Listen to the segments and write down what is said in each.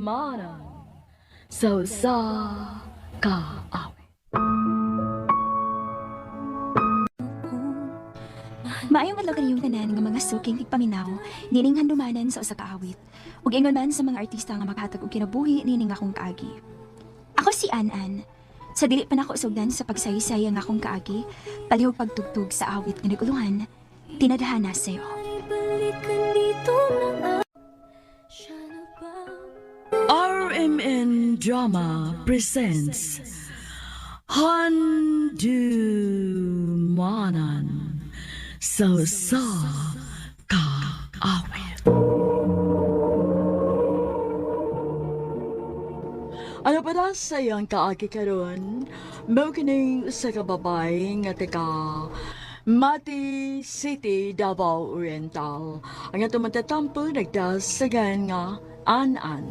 manan sa kaawit. Maayong adlaw kaniyong tanan nga mga suking tigpaminaw nining handumanan sa usa ka awit. Ug ingon man sa mga artista nga maghatag og kinabuhi nining akong kaagi. Ako si An-An. Sa dili pa nako sugdan sa pagsaysay ang akong kaagi, palihog pagtugtog sa awit nga naguluhan, tinadhana sayo. RMN Drama presents Handumanan sa kaawit. Ano pa na sa iyang kaagi karon? Mao kining sa kababay nga taga Mati City, Davao Oriental. Ang atong matatampo nagdasagan nga An-An.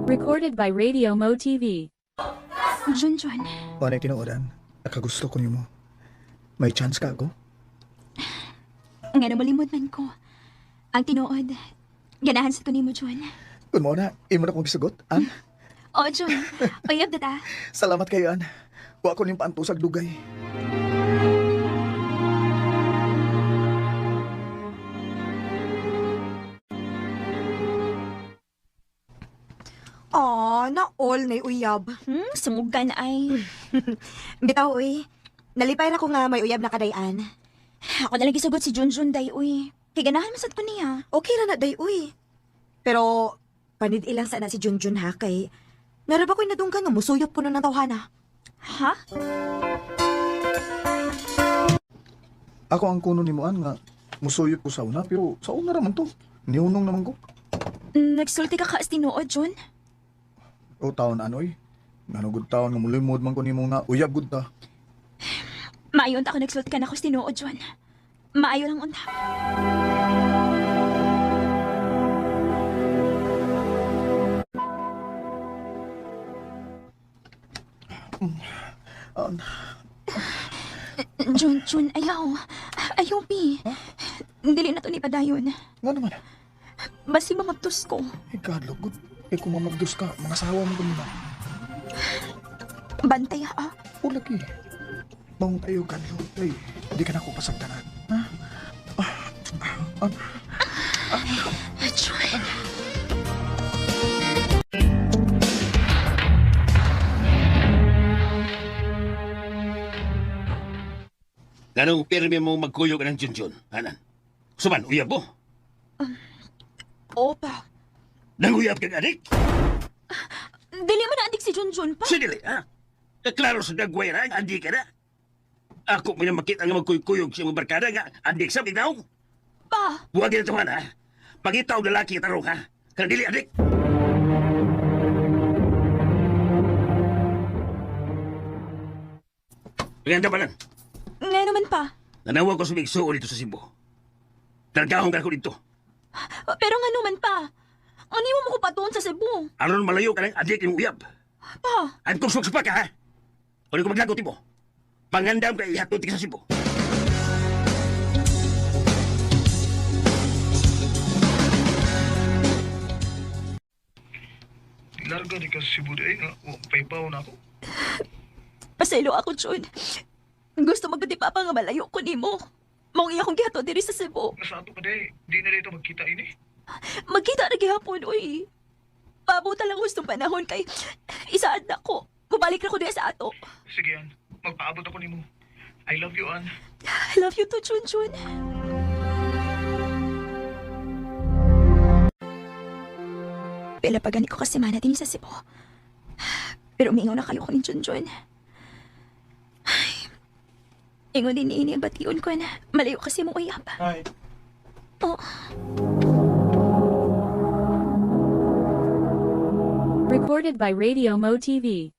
Recorded by Radio Mo TV. Junjun, Wala tinuodan. Nakagusto ko nimo. May chance ka ako? nga nabalimod man ko. Ang tinuod, ganahan sa tunimo, Jun. Kung mo na, imo na kong gisugot, An. O, Jun, oyab na ta. Salamat kayo, An. Wa ko ning paantusag dugay. Na all na uyab. Sumugan ay. Bitaw, uy. Nalipay na ko nga may uyab na kadayan. Ako na lang gisugot si Junjun, day, uy. Kay ganahan masad ko niya. Okay na na, day, uy. Pero, panid ilang sana si Junjun ha, kay... Naraba ko'y nadunggan nga musuyop ko na ng tawhana. Ha? Ako ang kuno nimo, An, nga musuyot ko sa una, pero sa una raman to. Niunong naman ko. Nagsulti ka kaas tinuod, Jun. O taon, Anoy. Nanugod taon nga mulimod man ko nimo nga uyab gud ta. Maayo unta ako nagsulti ka na ko sa tinuod, Jun. Maayo lang unta. An, Jun, ayaw. Ayaw, Pi. Dili na to ni padayon. nga naman. Basi mamagtos ko. God, good. Kung mamagdos ka, mga sawa mo ganun. Bantay, ha? O lagi. Maong tayo, Kadlo. Ay, hindi ka na ako pasagdanan. Ha? Jun. Ganong pirmi mo magkuyog ng Junjun, Anan? Suman, uyab mo? Opa. Nanguyab kang adik? Dili man na adik si Junjun pa. Sige, ha? Kaklaro sa dagway na, andi ka na. Ako mo na makita nga magkuyog sa mga barkada nga, adik sa bignaw. Pa. Huwag na tuman, ha? Pagitaw lalaki tarong, ha? Kang dili adik. Paganda ba lang? Nga naman pa. Nanawag ko sa migsuo dito sa Cebu. Targahong ka ko dito. Pero nga naman pa. Ano mo ko pa doon sa Cebu? Aron malayo ka ng adik yung uyab. Pa. At kung suksupa ka, ha? O ko maglagot mo. Pangandam ka ihatod ka sa Cebu. Larga di ka sa Cebu di nga. Paypaw na ako. Paselo ako, Jun. Gusto magpatipapa nga malayo ko ni mo. Mong iya kong gihato diri sa Cebu. Nasa ato pa di. Di na dito magkita ini. Magkita na gihapon, uy. Pabuta lang gustong panahon kay isaad na ko. Mabalik na ko diya sa ato. Sige, An. Magpaabot ako nimo. I love you, An. I love you too, Junjun. Pila pa gani ko kasi mana din sa Cebu. Pero umingaw na kayo ko ni Junjun. Ingon din ini ang batiun ko na malayo kasi mo uyab. Hi. Oh. Recorded by Radio Mo TV.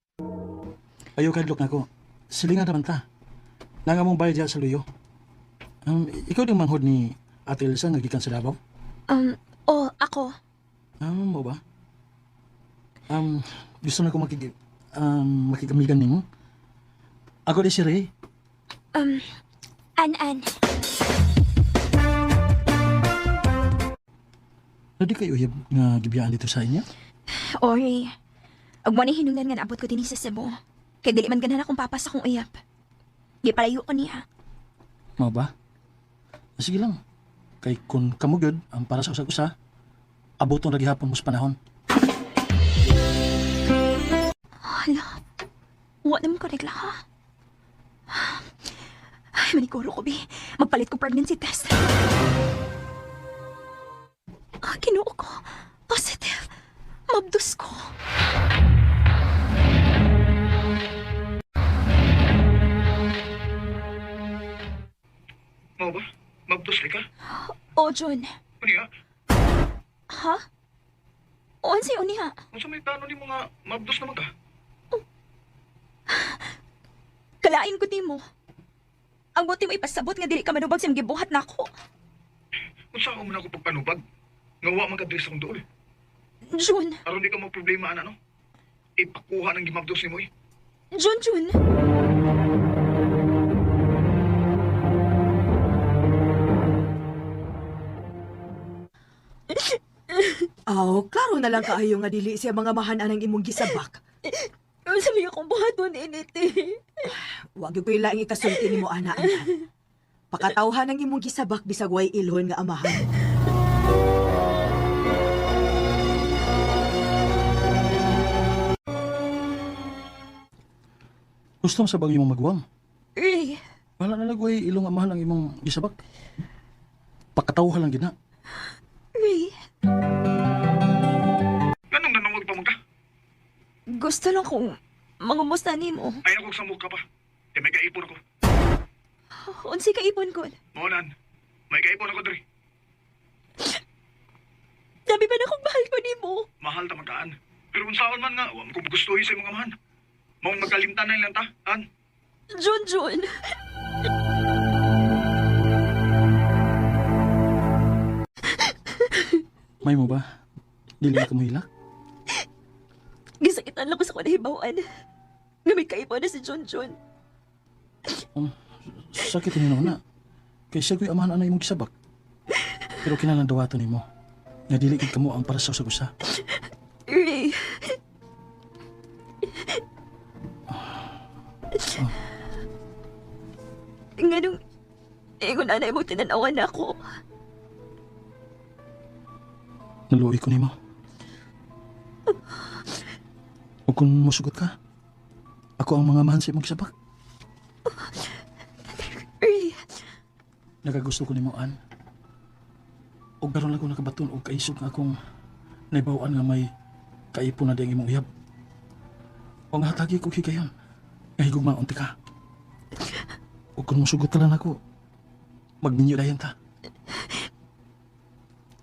Ayaw kadlok na ko. Silingan naman ta. Nanga mong bayad dyan sa luyo. Ikaw din manghod ni Ate Elsa nagikan sa Davao? Ako. Mo ba? Gusto na ko makikamigan nimo. Ako di si Ray. An-An. Na di kayo uyab nga gibiyaan dito sa inyo? Ori, ag mo ni hinungdan nga naabot ko din sa Cebu. Kay dili man ganahan akong papas akong uyap. Gipalayo ko niya. Mao ba? Sige lang. Kay kung kamugod ang para sa usag-usa, abuton lagi hapon mo sa panahon. Hala, wa naman ko regla ha. Ay, manikuro ko, Bi. Magpalit ko pregnancy test. Kinuo ko. Positive. Mabdus ko. Mao ba? Mabdos ka? O, Jun. Ano ya? Ha? O, ansay niya? Kung sa may plano ni mga mabdos naman ka? Kalain ko di mo. Ang buti mo ipasabot nga dili ka manubag sa gibuhat nako. Kung saan mo na ako pagpanubag? Ngawa mag-address akong doon. Jun, Aron di ka magproblema, ano? Ipakuha ng gimabdos ni mo eh. Jun. Aw, klaro na lang kaayo nga dili siya mga mahanan ang imong gisabak. Sabi akong buhaton initi. Wag ko ilaing ikasulti nimo ana. Pakatawhan ang imong gisabak bisag way ilhon nga amahan. Gusto mo sa bagay mong magwang? Ray, Wala na lagway ilong amahan ang imong gisabak. Pakatawha lang gina. Ray, Ganong nanungog pa mo ka? gusto lang kong mangumusta ni mo. Ay ako sa mukha pa. Kaya may kaipon ako. Unsi ka ipon ko. Maunan, may kaipon ako diri. Sabi pa na kung mahal ko ni mo. Mahal ta magkaan. Pero kung saan man nga, huwag ko gustuhin sa mga mahan. Mong magkalimtan na ilang ta, an? Jun. May mo ba? Dili ka mo hilak? Gisakitan lang ko sa kanahibawan. Nga may kaipon na si Jun. Sakit ni na. Kay siya ko'y amahan na imong gisabak. Pero kinalandawato ni mo. Nga dili ka mo ang para sa usag-usa. Ray. Nga nung ingon nanay mo tinanawan ako. Naluoy ko ni mo. O kung musugot ka, ako ang mga mahan sa imong gisabak. Ray. Nagagusto ko ni mo, An. O garon lang ko nakabaton o kaisog nga akong naibawaan nga may kaipon na di ang imong uyab. O nga hatagi ko higayon. Nga higugma unti ka. O kung musugot ka lang ako, magninyo dayan ta.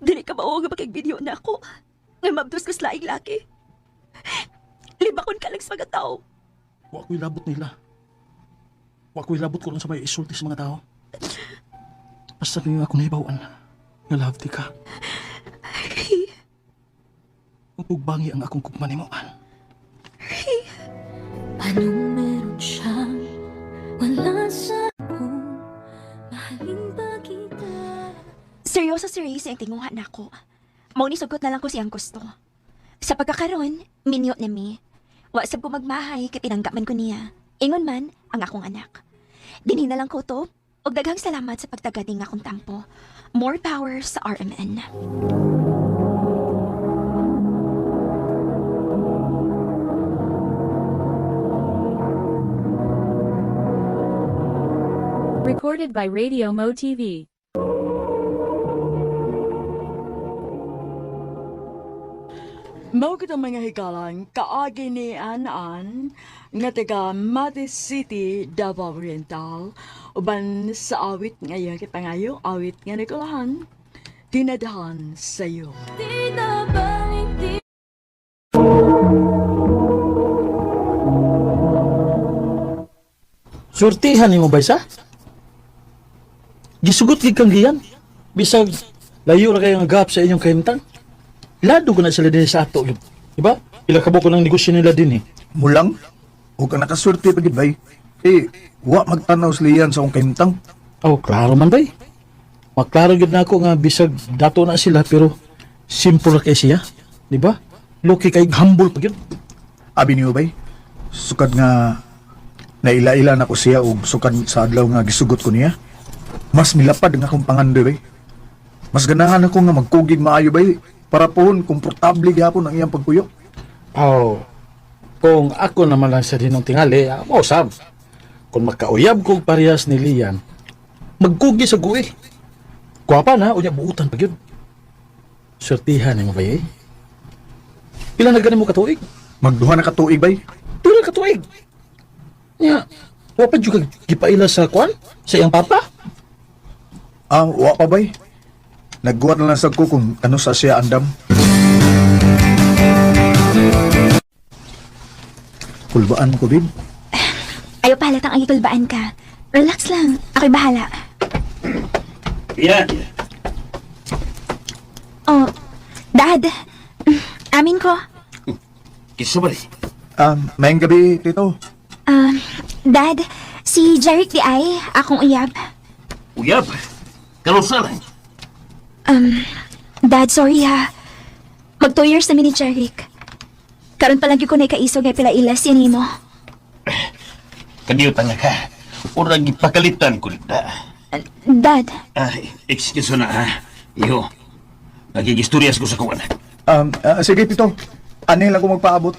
Dili ka mao nga makig-video na ako. Nga mabdos ko sa laing laki. Libakon ka lang sa mga tao. Wa ko'y labot nila. Wa ko'y labot ko lang sa may isulti sa mga tao. Basta nga ako naibawaan nga love di ka. Kung tugbangi ang akong kukman ni mo, An. Anong meron siyang wala sa akong mahalin pa kita. Seryoso si Ray sa tinguhan ako. Mao ni sugot na lang ko siyang gusto. Sa pagkakaroon, minyo na mi. Wa sab ko magmahay kay pinanggaman ko niya. Ingon man ang akong anak. Dinhi na lang ko to. Og daghang salamat sa pagtagad ning akong tampo. More power sa RMN. Recorded by Radio Mo TV. Mao kita mga hikalan, kaagi ni An nga taga Mati City, Davao Oriental, uban sa awit ngayon kipangayo, awit nga nagulahan, tinadahan sa'yo. Di na ba hindi Surtihan ni mo ba isa? Gisugot gid kang giyan. Bisag layo ra kayo nga gap sa inyong kahimtang. Lado ko na sila din sa ato. Diba? Ila kabo ko ng negosyo nila din eh. Mulang? Huwag ka nakasurti pa gid bay. Wa magtanaw sa liyan sa akong kahimtang. Oh, klaro man bay. Maklaro gid na ako nga bisag dato na sila pero Simple ra kay siya, di ba? Loki kay humble pa gyud. Abi niyo bay, sukad nga naila-ila na ko siya og sukad sa adlaw nga gisugot ko niya. Mas milapad nga akong pangandoy bay. Mas ganahan ako nga magkugig maayo bay para pohon komportable gyapon ang iyang pagpuyo. Oh. Kung ako naman lang sa dinong tingali, mausab. Kung makauyab kong parehas ni Lian, magkugi sa guwi. Kuwapa na, unya buutan pa yun. Swertihan mo ba eh? Ilan na ganin mo katuig? Magduha na katuig bay. Ilan katuig? Nya, wapa juga gipaila sa kwan? Sa iyang papa? Wa pa bay. Nagguhat na lang sa ko kung ano sa siya andam. Kulbaan ko, babe. Ayaw pahalatang ang ikulbaan ka. Relax lang. Ako'y bahala. Yan. Oh, Dad. Amin ko. Kiso ba rin? Mayang gabi, tito. Dad, si Jeric di ay akong uyab. Uyab. Karusa lang. Dad, sorry ha. Mag 2 years na ni Jeric. Karon pa lang ko na ikaisog ay pila ilas yan mo. Kadiyo tanga ka. Urang gipakalitan ko nita. Dad, Excuse na ha. Iyo. Nagigistoryas ko sa kuwan. Sige, tito. Ano lang ko magpaabot?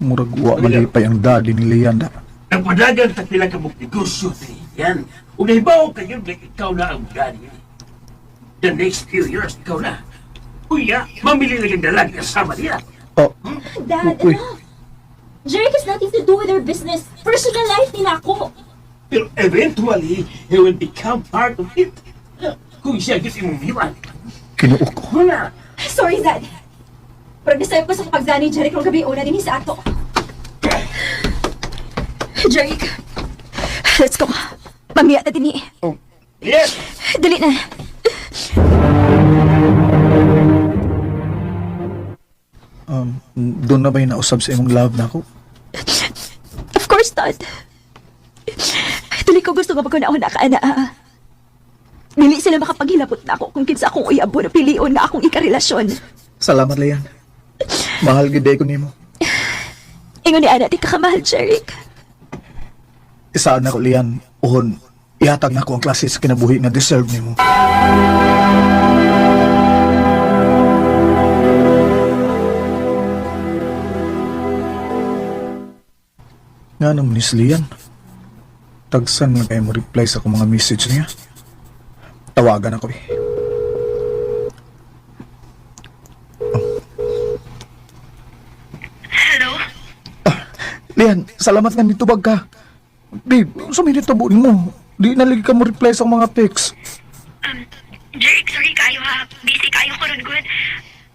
Murag wa malipay ang daddy ni Leanda. Nagpadagan ta pila ka mong negosyo, yan. Unaibaw kayo na ikaw na ang daddy. The next few years, ikaw na. Kuya, mamili na kang dalag kasama niya. Dad, Uy. enough. Jeric has nothing to do with our business. Personal life nila ako. Pero eventually, he will become part of it. Kung siya gusto mong iwan. Kinuok ko. Wala. Sorry, Dad. Pero nasayo ko sa kapagdani ni Jeric nung gabi una din sa ato. Jeric, let's go. Mamaya na din eh. Yes! Dali na. Doon na ba'y nausab sa imong love na ako? Of course, Dad. Dali ko gusto nga magkunaon na ka, ana. Dili sila makapaghilabot na ako kung kinsa akong uyabo na pilion nga akong ikarelasyon. Salamat, Leon. Mahal gid ko nimo. Ingon ni Ana, di ka kamahal, Jeric. Isaan ako, Leon. Uhon, ihatag na ako ang klase sa kinabuhi nga deserve nimo. Nga naman ni Leon. Tagsan lang kayo mo reply sa akong mga message niya. Tawagan ako eh. Hello? Leon, salamat nga dito bag ka. Babe, suminit tabuin mo. Di nalig ka mo reply sa mga text. Jeric, sorry kayo ha. Busy kayo ko ron, good.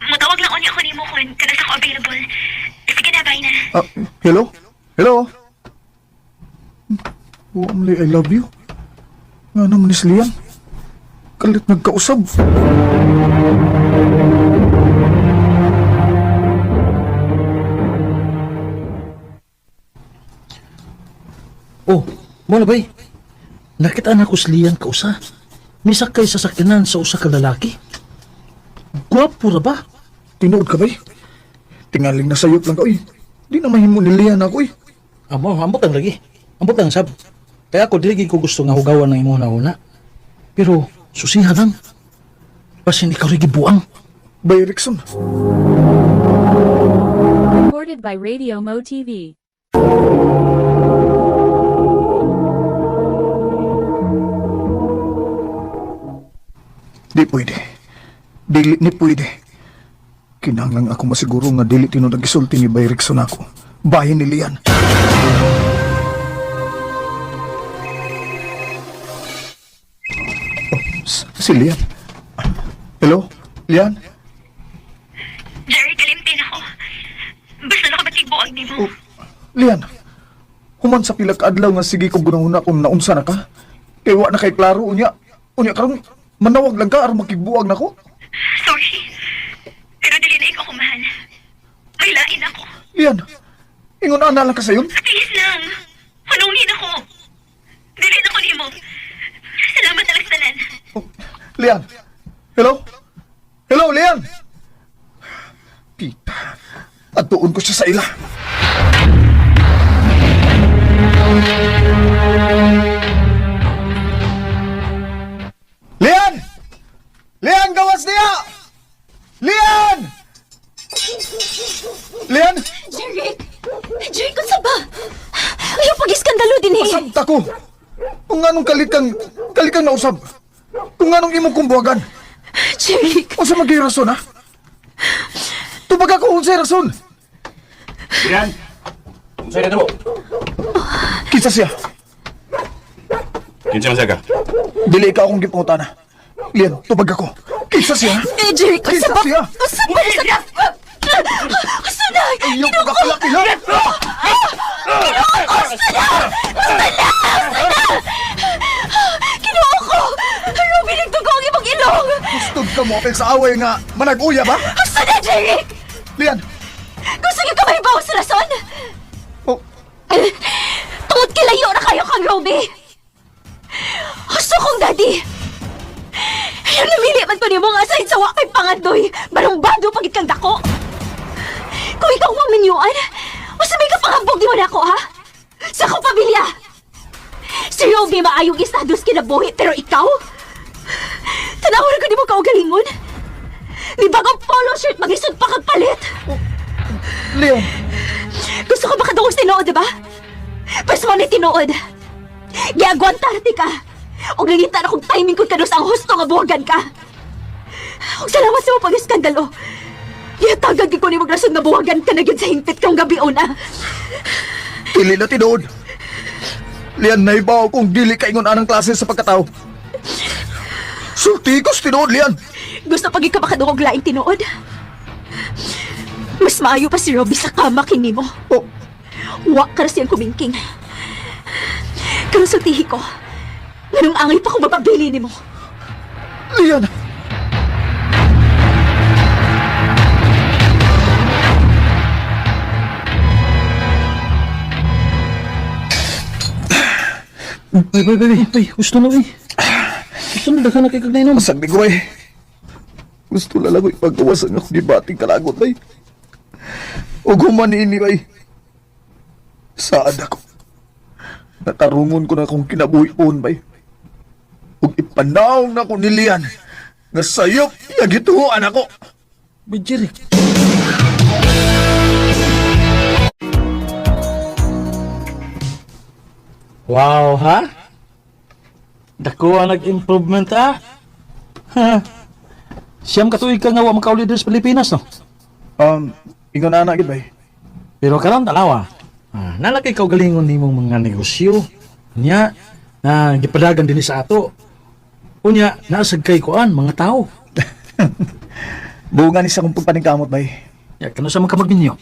Matawag lang unya ako ni mo kung kanas ako available. Sige na, bye na. Hello? Hello? Oh, Amli, I love you. Nga naman ni Leon. Kalit nagkausab. Oh, mo na bay? Nakita na ko si Lian kausa. Misakay sa sakyanan sa usa ka lalaki. Gwapo ra ba? Tinood ka ba'y? Tingaling na sayop lang ka, uy. Di na mahimo ni Leon ako, uy. Amo, ambot lang lagi. Ambot lang sab. Kaya ako dili ko gusto nga hugawan ng imo na una. Pero susiha lang. Basin ikaw rin gibuang. Bay Rickson. Recorded by Radio Mo TV. Di pwede. Dili ni pwede. Kinahanglan ako masiguro nga dili tino nagisulti ni Bay Rickson ako. Bahin ni Leon. Si Leon. Hello? Leon? Jeric, kalimtin ako. Basta nakabatigbuag ni mo. Leon, human sa pila ka adlaw nga sige ko gunahuna kung naunsa na ka. Kay wa na kay klaro unya. Unya karon manawag lang ka aron makigbuwag nako. Sorry. Pero dili na ikaw kumahal. May lain ako. Leon, ingon ana lang ka sayon. Please lang. Hanungin ako. Dili Lian? Hello? Hello, Lian? Kita. At tuon ko siya sa ila. Lian! Lian, gawas niya! Lian! Lian! Jeric! Jeric, kung ba? Ayaw pag-iskandalo din eh. Masabta ko! Kung anong kalikang nausab. Kung anong imong kumbuhagan. Jeric! O sa magiging rason, ha? Tubag ako unsay rason. Yan. Sa'yo na mo. Kinsa siya? Kinsa man ka? Dili ka akong gipangutana. Lian, tubag ako. Kinsa siya? Eh, Jeric, kung Kinsa ba? siya? Gusto na! Ayaw ko kakalakila! Kinuha ko! Ruby, nagtugaw ang ibang ilong! Gustod ka mo apel sa away nga manag-uya ba? Gusto na, Jeric! Lian! Gusto niyo ka may bawas rason? Oh, Tungod kilayo na kayo kang Ruby! Gusto kong daddy! Ayaw namili man pa niyo mga asahid sa wakay pangandoy! Barumbado pagit kang dako! Kung ikaw ang minyuan, masabi ka panghambog di mo na ako, ha? Sa akong pamilya! Si Ruby maayong estados kinabuhi, pero ikaw? Tanawar ko di mo kaugalingon? Di bagong polo shirt mag-isod pa kagpalit! Lian! Gusto ko makadungos tinuod, diba? Paswa ni tinuod. Giagwantarte ka. Og nangita na kong timing ko kanus ang husto nga buwagan ka. Og salamat sa mo pag-iskandalo. Ihatagag ko ni rason nga buwagan ka na gyud sa hingpit kang gabi una. Dili na tinuod. Lian, naibaw kung dili kaingon anang klase sa pagkatao. Sulti ko sa tinuod, Lian. Gusto pag ikaw makadungog laing tinuod. Mas maayo pa si Robbie sa kama kini mo. Oh, Wa ka na siyang kumingking. Karon sultihi ko. Nganong angay pa kung mapabili ni mo. Lian! Bay, gusto na, bay. Gusto na, daghan na kay kagnay no. Masag ko eh. Gusto lang ako ipagawasan ako gibating kalagot bay. O gumanini bay. Saan ako? Natarungon ko na akong kinabuhi poon bay. Ug ipanaw na ko ni Lian. Nga sayop, nagituhuan ako. Bay, Jeric. Wow, ha? Dako ang nag-improvement, ha? Ha? Siyam katuig ka nga wa makauli dito sa Pilipinas, no? Ingon na gid bay. Pero karon tanawa. Nalaki ka galingon nimong mga negosyo. Nya na gipadagan din sa ato. Unya naasag kay kuan mga tao. Bunga ni sa kong pagpaningkamot bay. Ya kano sa mga kamagminyo.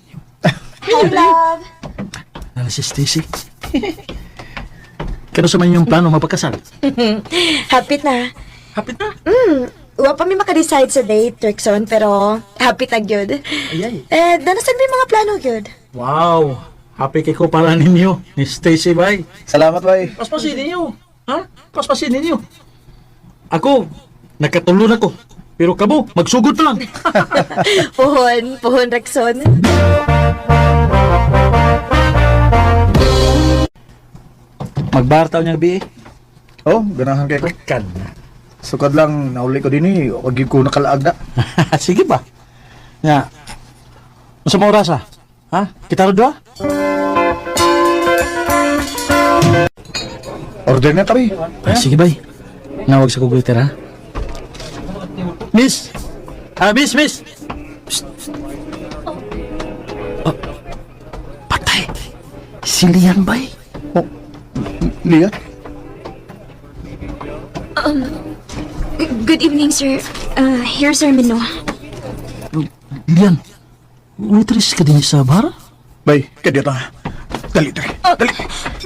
Hi, love! Nala si Stacy. Kano sa man yung plano mapagkasal? Hapit na. Hapit na. Wa pa mi maka-decide sa date, Rickson, pero hapit na gyud. Ayay. Danasan may mga plano gyud. Wow. Happy kay ko para ninyo ni Stacy bay. Salamat bay. Paspasin ninyo. Ha? Paspasin ninyo. Ako, nakatulon ako. Pero kamo, magsugod pa lang. Puhon, Rickson. Magbartaw niya gabi eh. Oh, ganahan kay ko. Kan. Sukad lang nauli ko din eh. Wag ko nakalaag na. Sige ba? Ya. Masa mo oras ah? Ha? Kita ro dua? Order na tabi. Sige bay. Nawag sa computer ha. Miss! Miss! Psst. Oh. Patay! Si Lian bay? Oh, Lian? Good evening, sir. Here's our menu. Lian, waitress ka din sa bar? Bay, kaya ta. Dali, dali. Dali.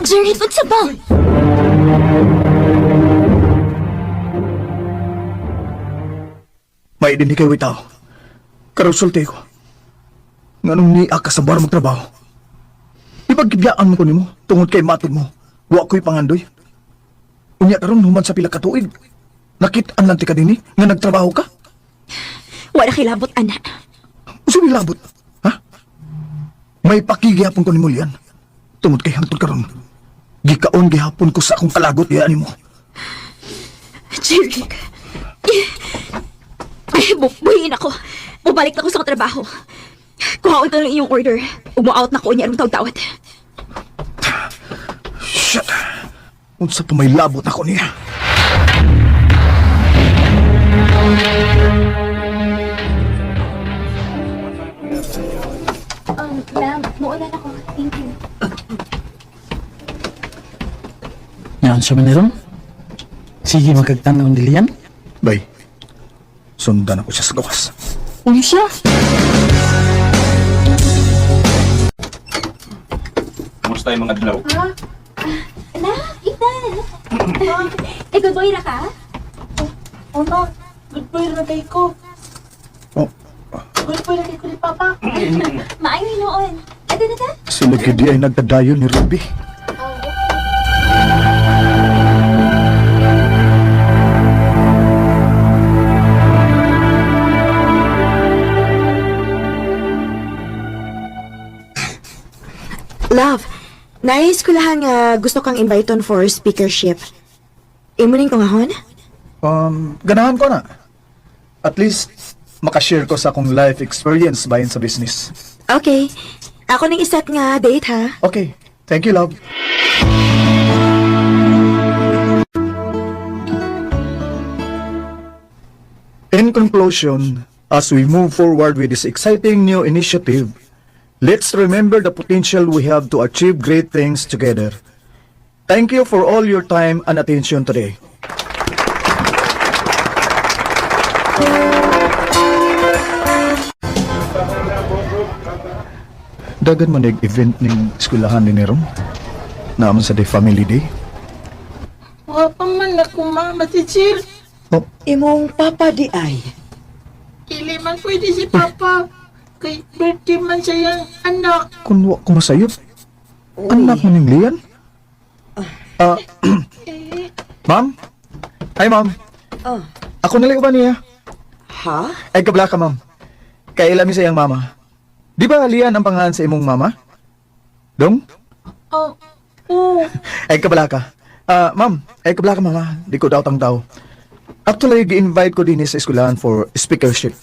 Jerry, what's sa ba? May din kay witaw. Karusulte ko. Nganong ni ka sa bar magtrabaho. Ipagbiyaan mo ko nimo tungod kay matod mo. Wa ko'y pangandoy. Unya karon human sa pila ka tuig. Nakitaan lang ti ka din nga nagtrabaho ka? Wala kilabot, ana. Uso labot. Ha? May pakigihapon ko ni mo yan. Tungod kay hangtod karon. Gikaon gihapon ko sa akong kalagot yan mo. Jeric. Buhiin ako. Bubalik na ako sa trabaho. Kuhaon ka lang iyong order. Umu-out na ko niya anong tawad-tawad. Shit. Unsa pa may labot ako niya. Ma'am, muulan ako. Thank you. Yan siya maniron. Sige, magkagtanaw ang dilian. Bay, sundan ako siya sa gawas. Uli siya. Kumusta yung mga dilaw? Anak, Ethan! Good boy na ka? Oma, good boy na kay ko. Oh, Good boy na kay ko ni Papa. Maayoy noon. Ado na ka? sila gidi ay nagdadayon ni Ruby. Love, nais ko lang nga gusto kang invite on for speakership. Imunin ko nga hon? Ganahan ko na. At least, makashare ko sa akong life experience bayan sa business. Okay. Ako nang isat nga date ha. Okay, thank you, love. In conclusion, as we move forward with this exciting new initiative, let's remember the potential we have to achieve great things together. Thank you for all your time and attention today. Dagan man event ning eskwelahan ni Neron. Naman sa The Family Day. Wa pa man ako mama teacher. Oh, Imong papa di ay. Ili man pwede si Papa. Kay birthday man siya yung anak. kunwa ko masayop. Anak mo ning Lian? Ma'am? Hi, ma'am. Oh. Ako na ba niya? Ha? Ay, kabla ka, ma'am. Kailan mi sa iyang mama? Di ba Lian ang pangalan sa imong mama? Dong? Oh, oh. Ay, kabla ka. Ma'am, ay kabla ka, mama. Di ko daw tang tao. Actually, gi-invite ko din sa eskwelahan for speakership.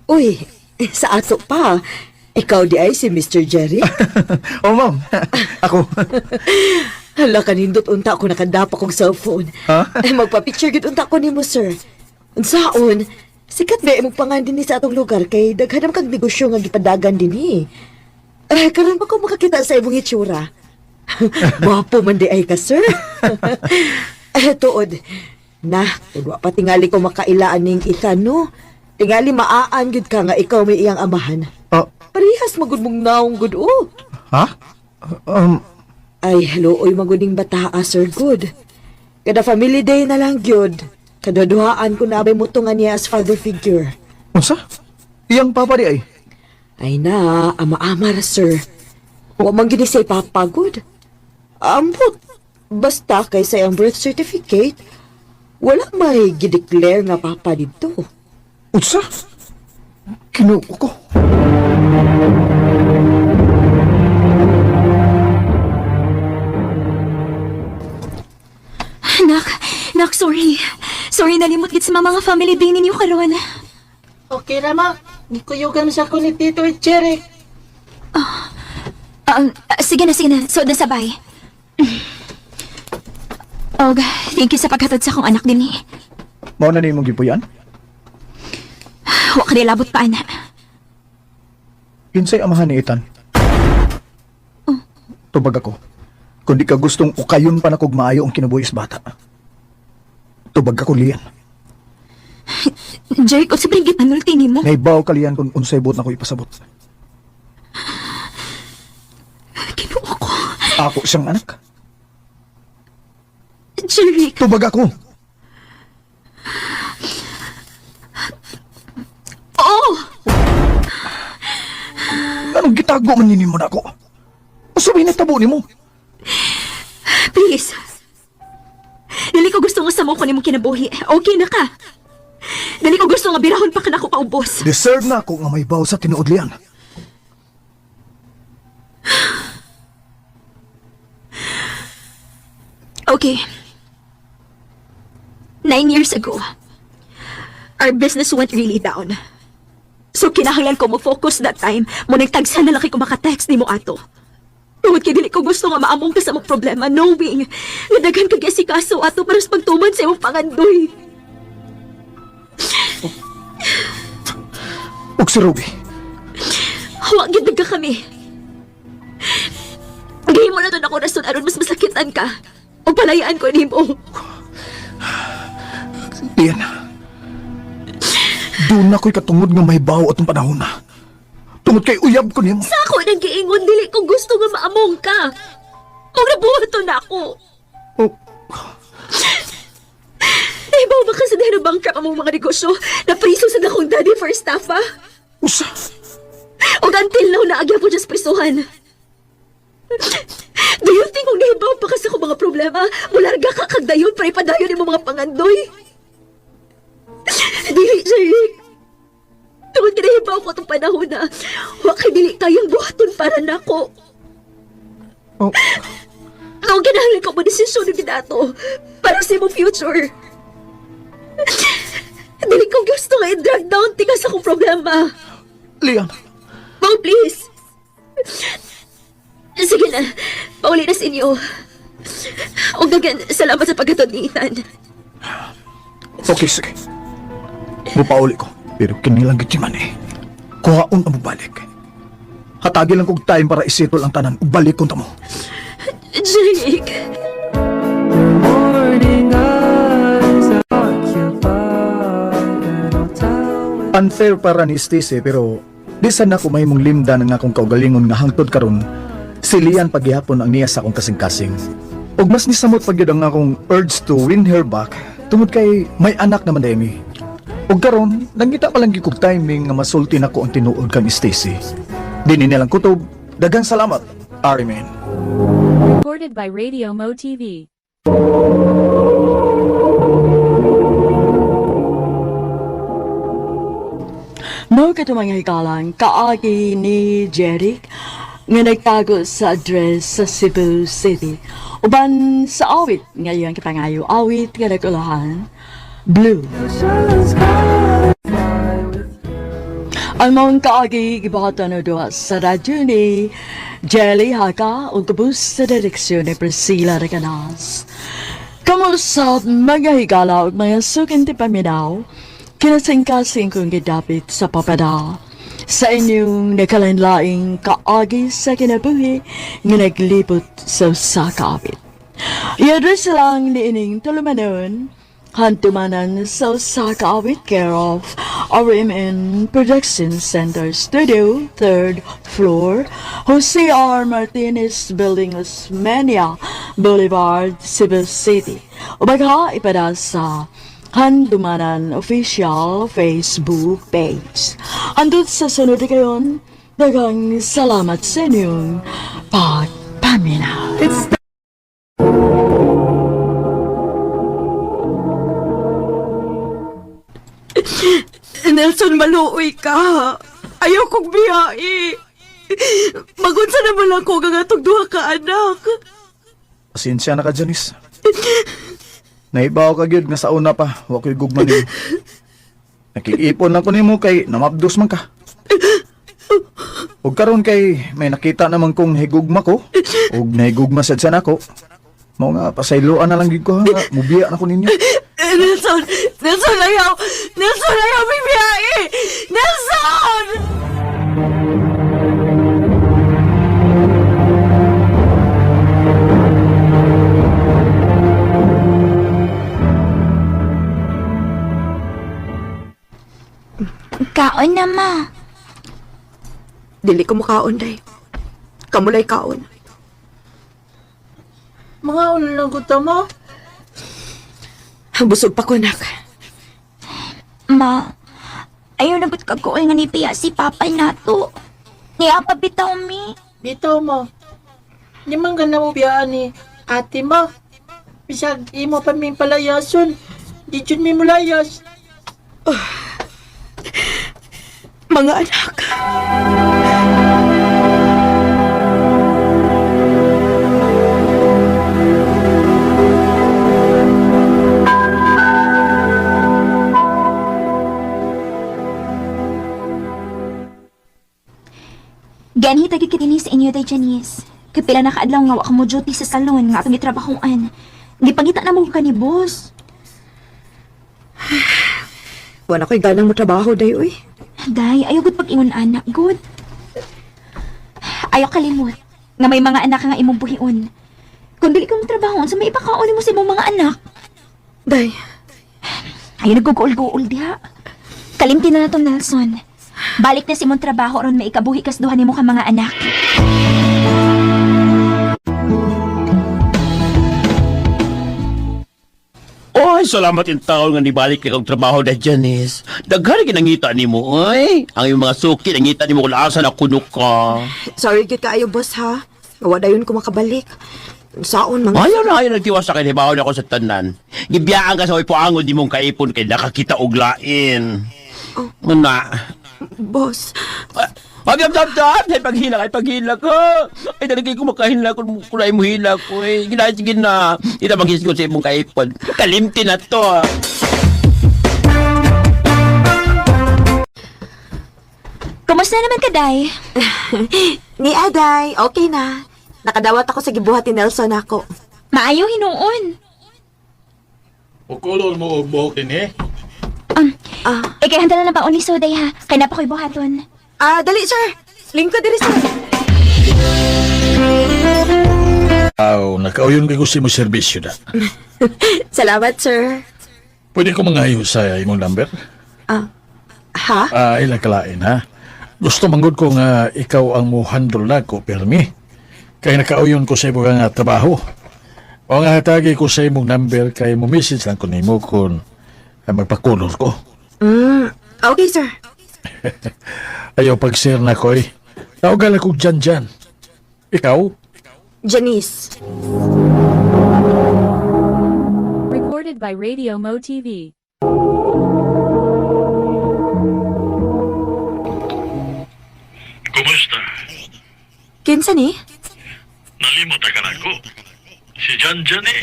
Uy, sa ato pa. Ikaw di ay si Mr. Jerry? Oh, ma'am. Ako. Hala kanindot unta ako nakadapa kong cellphone. Ha? Ay magpa-picture gid unta ko nimo sir. Unsaon? Sikat ba imong pangan dinhi sa atong lugar kay daghan kag negosyo nga gipadagan dinhi. Ay karon pa ko makakita sa imong itsura. Gwapo man di ay ka sir. Ay tuod. Na, wa pa tingali ko makailaan ning Ethan no. Tingali maaan gid ka nga ikaw may iyang amahan. Parihas magud mong naong gud oh. Ha? Ay, hello, oy maguding bataa, Sir Good. Kada family day na lang, gyud. Kadaduhaan ko na abay mutungan niya as father figure. Unsa? Iyang papa di ay? Ay na, ama-ama ra, sir. Wa man gini say papa, good. Ambot, basta kay sa iyang birth certificate, wala may gideclare nga papa dito. Unsa? Kinuo ko. Nak, sorry. Sorry, nalimot gid sa mga family day ninyo karon. Okay na ma. Nikuyugan sa ko ni Tito Jerry. Sige na. So, nasabay. Og, thank you sa paghatod sa akong anak din eh. Mao na nimong gipuyan? Wa ka nilabot pa, anak. Kinsay amahan ni Ethan? Tubag ako. Kung di ka gustong ukayon pa na kog maayo ang kinabuhi sa bata. Tubag ako, Lian. Jerry, kung sabihin kita nulti ni mo. Naibaw ka, Lian, kung unsay buot na ko ipasabot. Kinuha ko. Ako siyang anak. Jerry, Tubag ako. oo. Anong gitago man nini mo na ako? O sabihin na tabo ni mo. Please. Dili ko gusto nga sa mo ko nimong kinabuhi. Okay na ka. Dili ko gusto nga birahon pa ka na ako paubos. Deserve na ako nga may baw sa tinuod liyan. Okay. 9 years ago, our business went really down. So kinahanglan ko mo focus that time, mo nagtagsa na lang kay ko maka-text ni mo ato. Tungod kay dili ko gusto nga maamong ka sa mong problema, knowing nga daghan kag kaso ato para sa pagtuman sa imong pangandoy. Ug si Ruby, Wa gyud ka kami. Gihimo na to na ko rason aron mas masakitan ka. O palayaan ko nimo. liyan. Doon ako'y katungod nga may baw atong panahon na. Tungod kay uyab ko nimo. Sa ako nang giingon, dili ko gusto nga maamong ka. Kung nabuhato na ako. Oh, Nahibaw ba ka sa dahil ng bankrupt among mga negosyo na priso sa dakong daddy for staff, ha? usa. O until now naagya po dyan sa prisuhan. Do you think kung nahibaw pa ka sa akong mga problema, mularga ka kagdayon para ipadayon ni mo mga pangandoy? Dili, Jeric. Tungod ka nahibaw ko itong panahon na wakay dili kayang buhaton para nako. Oh, Ang kinahanglan ko mo desisyon ng ginato para sa imong future. Dili ko gusto nga i-drag down tika sa akong problema. liyan. Oh, please. Sige na, pauli na sa inyo. O gagan, salamat sa pagkatod ni Ethan. Okay, sige. Mupauli ko. Pero kinilang gitiman eh. Kuhaon ka mo balik. Hatagi lang kong time para isitol ang tanan. Balik kong tamo. Jake. Unfair para ni Stacy pero di sana ko may mong limda ng akong kaugalingon nga hangtod karon. Silian paghihapon ang niya sa akong kasing-kasing. Ug mas nisamot pagyud ang akong urge to win her back tungod kay may anak naman daymi. Ug karon nangita pa lang gikog timing nga masulti nako ang tinuod kang Stacy. Dini nilang kutob. Daghang salamat. Ariman. Recorded by Radio Mo TV. Mao kato mga hikalang kaagi ni Jeric nga nagtago sa address sa Cebu City. Uban sa awit ngayon kipangayo awit nga nagulahan Blue. Ang mga kaagi gibahatan na doon sa radyo ni Jelly Haka o kabus sa direksyon ni Priscilla Recanas. Kamusta mga higala o mga sukinti paminaw, kinasing-kasing kong gidapit sa papada sa inyong nakalanlaing kaagi sa kinabuhi nga naglibot sa sakawit. I-address lang ni ining tulumanon hantumanan sa sakawit care of RMN Production Center Studio, 3rd floor, Jose R. Martinez Building, Osmeña Boulevard, Cebu City. Ubagha ipada sa Handumanan Official Facebook page. Andun sa sunod na kayon, daghang salamat sa inyong pagpaminaw. Nelson, maluoy ka. Ayaw kong biyai. Magunsa naman ako nga duha ka anak. Pasensya na ka, Janice. Naibaw ka gyud nga sa una pa, wa ko'y gugma nimo. Nakiipon lang ko nimo kay namabdos man ka. Ug karon kay may nakita naman kong higugma ko, ug nahigugma sad sana ko. Mao nga pasayloan na lang gid ko nga mubiya na ko ninyo. Nelson! Nelson, ayaw! Nelson, ayaw may biyai! Nelson! Kaon na, ma. Dili ko mukaon, day. Kamulay kaon. Mga ulang gusto mo? Busog pa ko, nak. Ma, ayaw na ba't kagool nga ni Pia si Papa nato. Niya pa bitaw mi. Dito mo. Di man ganda mo biyaan ni ate mo. Bisag imo pa ming palayason. Di jud mi mulayas. Mga anak. Gani tagi kitini sa inyo day Janice. Kapila na kaadlaw nga wa ka mo duty sa salon nga atong gitrabahoan. Gipangita na mo ka ni boss. Wala ko'y ganang mo trabaho, day, uy. Day, ayaw gud pag-ingon anak, good. Ayaw kalimot nga may mga anak nga imong buhion. Kung dili ka mo trabaho, sa may ipakauli mo sa imong mga anak. Day, Ayaw nagguguol-guol diha. Kalimti na natong Nelson. Balik na si imong trabaho ron may ikabuhi kas duha nimo ka mga anak. Oy, salamat in taon nga nibalik ka kong trabaho na Janice. Daghan na ginangita ni mo, oy. Ang iyong mga suki, nangita ni mo kung asa na kuno ka. sorry gyud kaayo, boss, ha? Wala yun ko makabalik. Saon, mga... Ayaw nagtiwas sa kinibaho na ako sa tanan. Gibiyaan ka sa ipuangon di mong kaipon kay nakakita og lain. Oh. Na. Boss, Ay, paghila ko. Ay, talagay ko makahila kung kulay mo hila ko. Eh, sige na. Ito maghis ko sa imong kaipon. Kalimti na to. Kumusta naman ka, Day? ni Aday, okay na. Nakadawat ako sa gibuhat ni Nelson ako. Maayo hinuon. Ukulol mo og buhok din eh. Ikay handa na ba ni Soday ha? Kaya na pa ko'y buhaton. Dali, sir. Lingkod diri, sir. Nakauyon kay ko sa imong serbisyo na. Salamat, sir. Pwede ko mangayo sa imong number? Ha? Ilang kalain, ha? Gusto manggod ko nga ikaw ang mo handle na ko, permi. Kaya nakauyon ko sa imong nga trabaho. O nga hatagi ko sa imong number kay mo message lang ko nimo kung magpakulor ko. Okay, sir. Ayaw pag-share na ko eh. Tawagal ako dyan. Ikaw? Janice. Recorded by Radio Mo TV. Kumusta? Kinsa ni? Nalimot ka na ko. Si Janjan eh.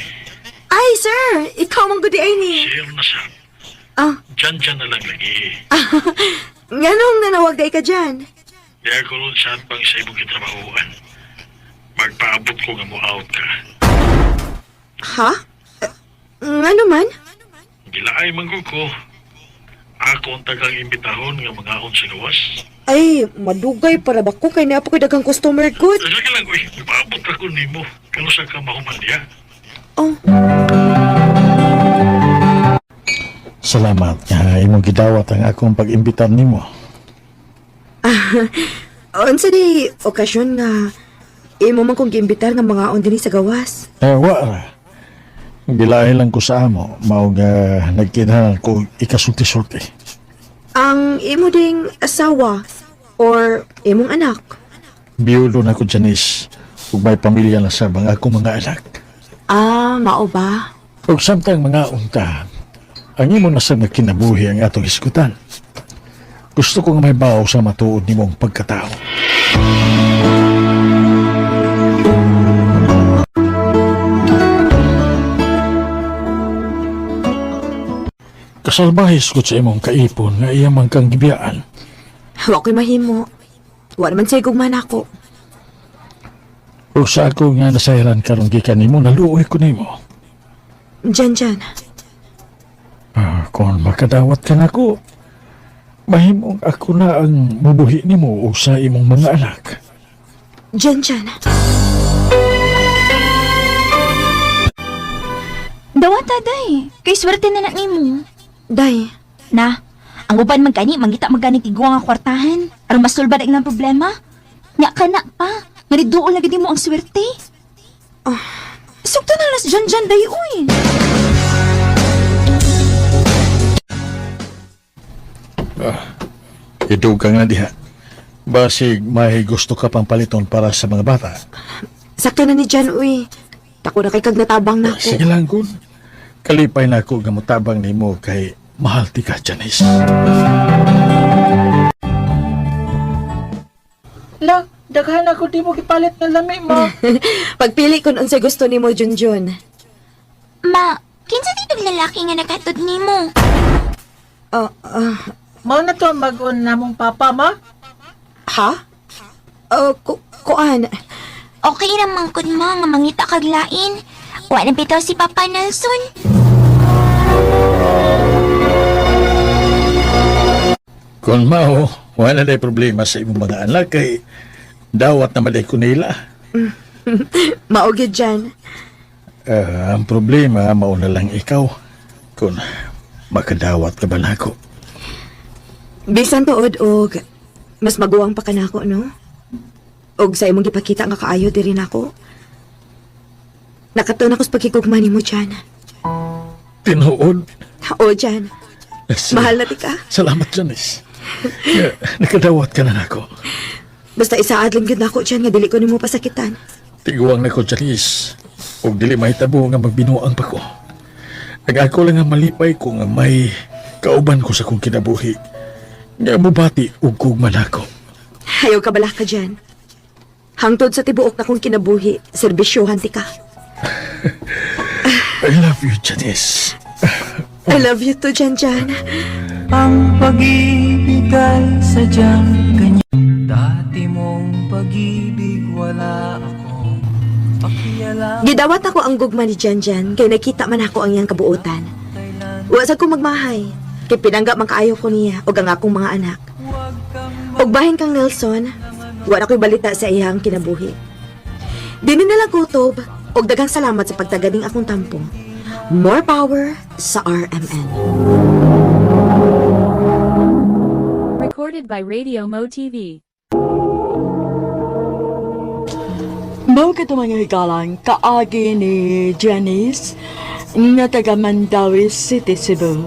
Ay, sir. Ikaw mang gudi ay ni. Siya na siya. Janjan na lang lagi. Nganong nanawag day ka dyan? Di ako ron saan pang sa ibong kitrabahoan. Magpaabot ko nga mo out ka. Ha? Nga naman? Gilaay man ko. Ako ang tagang imbitahon nga mga on sa gawas. Ay, madugay para ba ko kay na po kay daghang customer good? Sige lang ko eh. Magpaabot ako ni mo. Kano sa ka mahuman diya? Salamat nga imong gidawat ang akong pag-imbitar nimo. Unsa di okasyon nga imo man kong giimbitar nga mga on dinhi sa gawas? Wala. Gilaay lang ko sa amo. Mao nga nagkinahan ko ikasulti-sulti. Ang imo ding asawa or imong anak? Biyulo na ko, Janice. Ug may pamilya na sa mga akong mga anak. Mao ba? Ug samtang mga unta, ang imo na sa kinabuhi ang atong iskutan. Gusto ko nga may bawo sa matuod ni mong pagkatao. Kasalbahis ko sa imong kaipon nga iya man kang gibiyaan. Wa ko'y mahimo. Wa naman siya gugman ako. Ug sa ako nga nasayran karon gikan nimo, naluoy ko nimo. Jan. Kung makadawat ka na ko, mahimong ako na ang mubuhi nimo o sa imong mga anak. Jan. Dawata, Day. Kay swerte na nimo. Day, Na, ang uban magkani, mangita magkani tiguang nga kwartahan. Aron masulbad ang problema. Nya ka na pa. Mariduol na gid mo ang swerte. Sugto na las Jan, Day, uy. Idug ka nga diha. Basig may gusto ka pang paliton para sa mga bata. sakto na ni Jan, uy. Tako na kay kag natabang na ako. Sige lang, Kun. Kalipay na ako nga mutabang nimo kay mahal ti ka, Janice. La, daghan ako di mo gipalit na lami mo. Pagpili kung unsay gusto nimo, Junjun. Ma, kinsa ditong lalaki nga naghatod nimo? Mao na to ang bag-on namong papa ma. Ha? Kuan. Okay naman kun ma nga mangita kag lain. Wa na bitaw si Papa Nelson. Kung mao, wala na problema sa imong mga anak kay dawat na maday ko nila. Maugid dyan. Ang problema, mauna lang ikaw. Kung makadawat ka ba na ako? Bisan tuod og mas maguwang pa kanako, no? Og sa imong gipakita nga kaayo diri nako. Nakatun ako sa pagkikugma nimo dyan. Tinuod. O dyan. Mahal na ti ka. Salamat, Janice. Nakadawat ka na ako. Basta isaad lang gyud nako dyan nga dili ko nimo pasakitan. Tiguang na ko, Janice. Og dili mahitabo nga magbinuang pa ko. Nag-ako lang nga malipay ko nga may kauban ko sa kong kinabuhi. Nga mubati og kugman ako. Ayaw ka bala ka dyan. Hangtod sa tibuok na kong kinabuhi, serbisyohan ti ka. I love you, Janice. I love you too, Jan Jan. Ang pag-ibig ay sadyang ganyan. Dati mong pag-ibig wala akong pakialam. Gidawat ako ang gugma ni Jan Jan, kay nakita man ako ang iyang kabuutan. Wasag ko magmahay, kay pinangga man kaayo ko niya, og ang akong mga anak. Og bahin kang Nelson, wala ko'y balita sa iyang kinabuhi. Dini nalang kutob, og daghang salamat sa pagtaganing akong tampo. More power sa RMN. Recorded by Radio Mo TV. Mao ka mga higalang kaagi ni Janice nga taga Mandawi City, Cebu.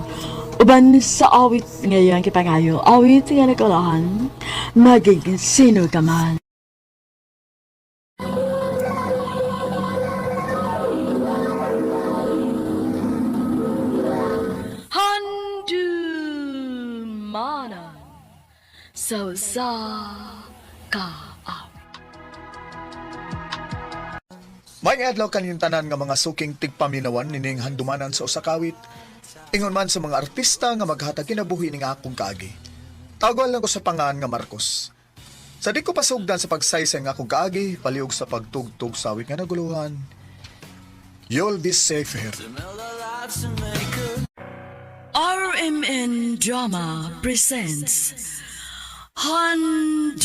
Uban sa awit ngayon kipangayo, awit nga nagkalahan, maging sino ka man. Handumanan sa ka May adlaw kaniyong tanan nga mga suking tigpaminawan nining handumanan sa usakawit. Ingon man sa mga artista nga maghatag kinabuhi ning akong kaagi. Tawag lang ko sa pangalan nga Marcos. Sa di ko pasugdan sa pagsaysay nga akong kaagi, paliog sa pagtugtog sa awit nga naguluhan. You'll be safe here. RMN Drama presents Handumanan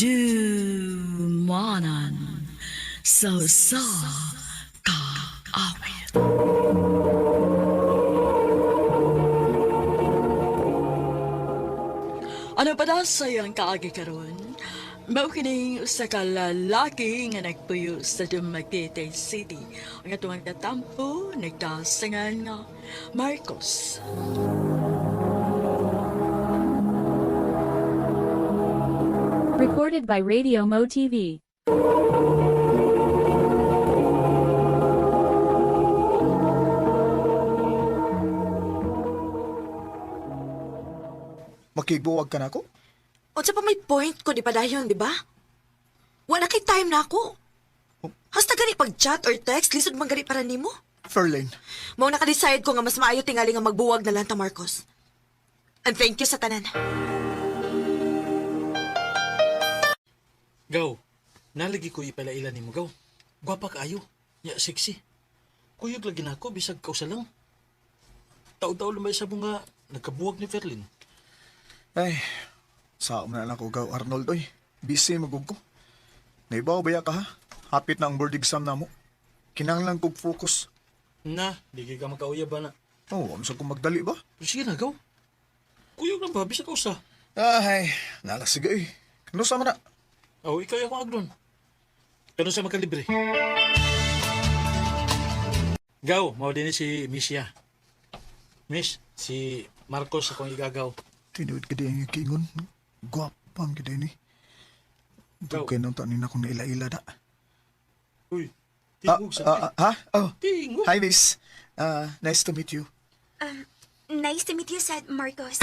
sa ka-awit. Ano pa daw sayang kaagi karon? Mao kining usa ka lalaki nga nagpuyo sa Dumaguete City. Ang atuang katampo nagdasangan nga Marcos. Recorded by Radio Mo TV. Makigbuwag ka na ako? Unsa pa may point ko di pa dayon, di ba? Wala kay time na ako. Hasta gani pag-chat or text, lisod man gani para nimo. Ferlane, Mao naka-decide ko nga mas maayo tingali nga magbuwag na lang ta Marcos. And thank you sa tanan. Gaw, nalagi ko ipalaila ni mo, Gaw. Gwapa ka ayo. Ya, sexy. Kuyog lagi na ako, bisag kausa lang. Tao-tao lumay sa mga nagkabuwag ni Ferlin. ay, saom na lang ko gaw Arnold, oy. Busy magug ko. Naibaw baya ka ha? Hapit na ang board exam na mo. Kinahanglan kog focus. Na, di ka makauya ba na? Oh, amsa kong magdali ba? Sige na, Gaw. Kuyog lang ba, bisag kausa. Ay, nalasiga eh. Ano sa na? Oh, ikaw ako agron. Kano sa makalibre? Gaw, mao din si Missia. Miss, si Marcos akong igagaw. Tinuod ka din yung kingon. Gwapang ka din eh. Dugay nang tanin akong naila-ila da. Uy, Tingog sa ha? Oh, Tingog. hi, miss. Nice to meet you. Nice to meet you, Sad Marcos.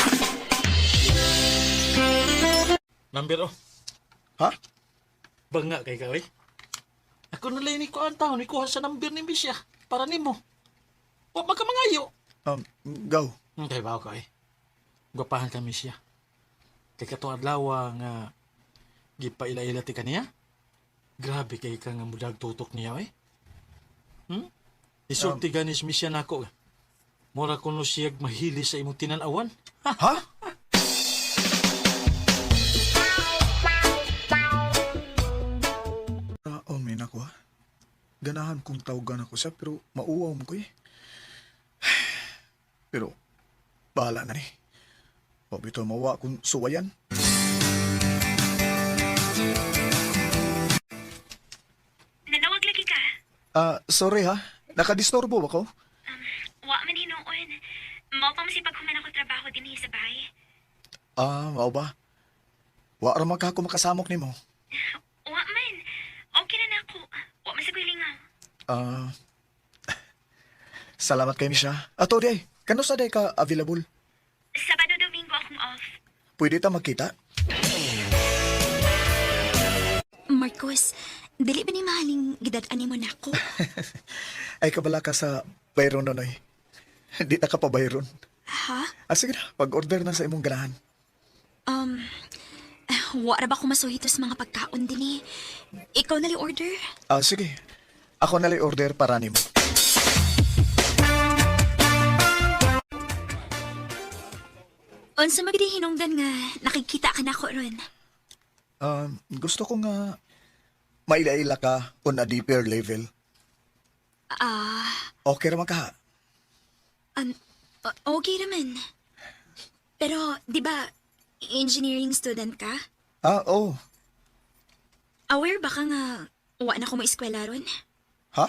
Number oh. Ha? Banga kay ka, eh. Ako nalay ni ko ang taon, ni kuha sa number ni Misha. Para nimo. Wa magkamangayo. Go. Kay ba ko, eh. Gwapahan ka, Misha. Kay katong adlaw nga gipaila-ila ti kaniya. Grabe kay ka nga mudag tutok niya, eh. Isulti ganis Misha nako. Mura kuno siya mahili sa imong tinanawan. Ha? Oh, may nako ha. Ganahan kong tawagan ako siya pero mauwaw mo ko eh. Pero, bahala na ni. Pabito mawa kung suwayan. Nanawag lagi ka? Sorry ha. Nakadisturbo ako? Wa man hinuon. Mao pa masipag human ako trabaho din sa bahay. Mao ba? Wa ra man ka ako makasamok nimo. Wa man. Okay na nako. Wa man sa lingaw. Salamat kay Misha. Ato di ay, kano sa day ka available? Sabado Domingo akong off. Pwede ta magkita? Marcos, dili ba ni mahaling gidad-ani mo nako? Ay kabala ka sa bayron nonoy. Di na ka pa bayron. Ha? Sige na, pag-order na sa imong ganahan. Wa ra ba ko masuhito sa mga pagkaon din eh. Ikaw na order? Sige. Ako na order para nimo. Unsa magdi hinungdan nga nakikita ka nako ron? Gusto ko nga maila-ila ka on a deeper level. Okay raman ka. Okay naman. Pero, di ba, engineering student ka? Oo. Aware ba ka nga wa na ko mo eskwela ron? Ha?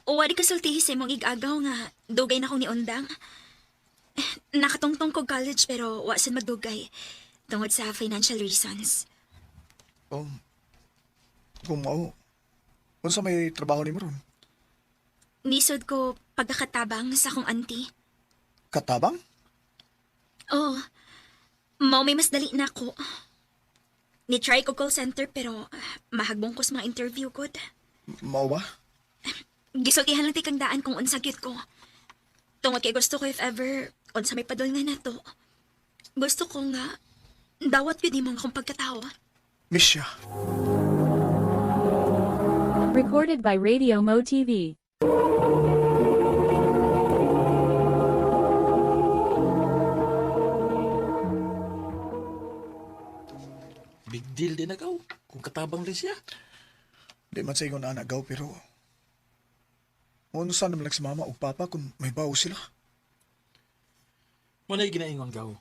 O wa di ka sultihi sa imong igagaw nga dugay na ko ni Undang? Nakatungtong ko college pero wa sad magdugay tungod sa financial reasons. Kung mao, unsa may trabaho ni mo ron? Nisod ko pagkakatabang sa akong auntie. Katabang? Oo. Mao may mas dali na ako. Ni-try ko call center pero mahagbong ko sa mga interview ko. Mao ba? Gisultihan lang ti kang daan kung unsa gyud ko. Tungod kay gusto ko if ever unsa may padol nga nato. Gusto ko nga dawat gyud imong akong pagkatao. Misha. Recorded by Radio Mo TV. Big deal din agaw. Kung katabang rin siya. Di man sa ingon na anagaw pero unsa naman lang si mama o papa kung may bawo sila. Manay ginaingon gaw.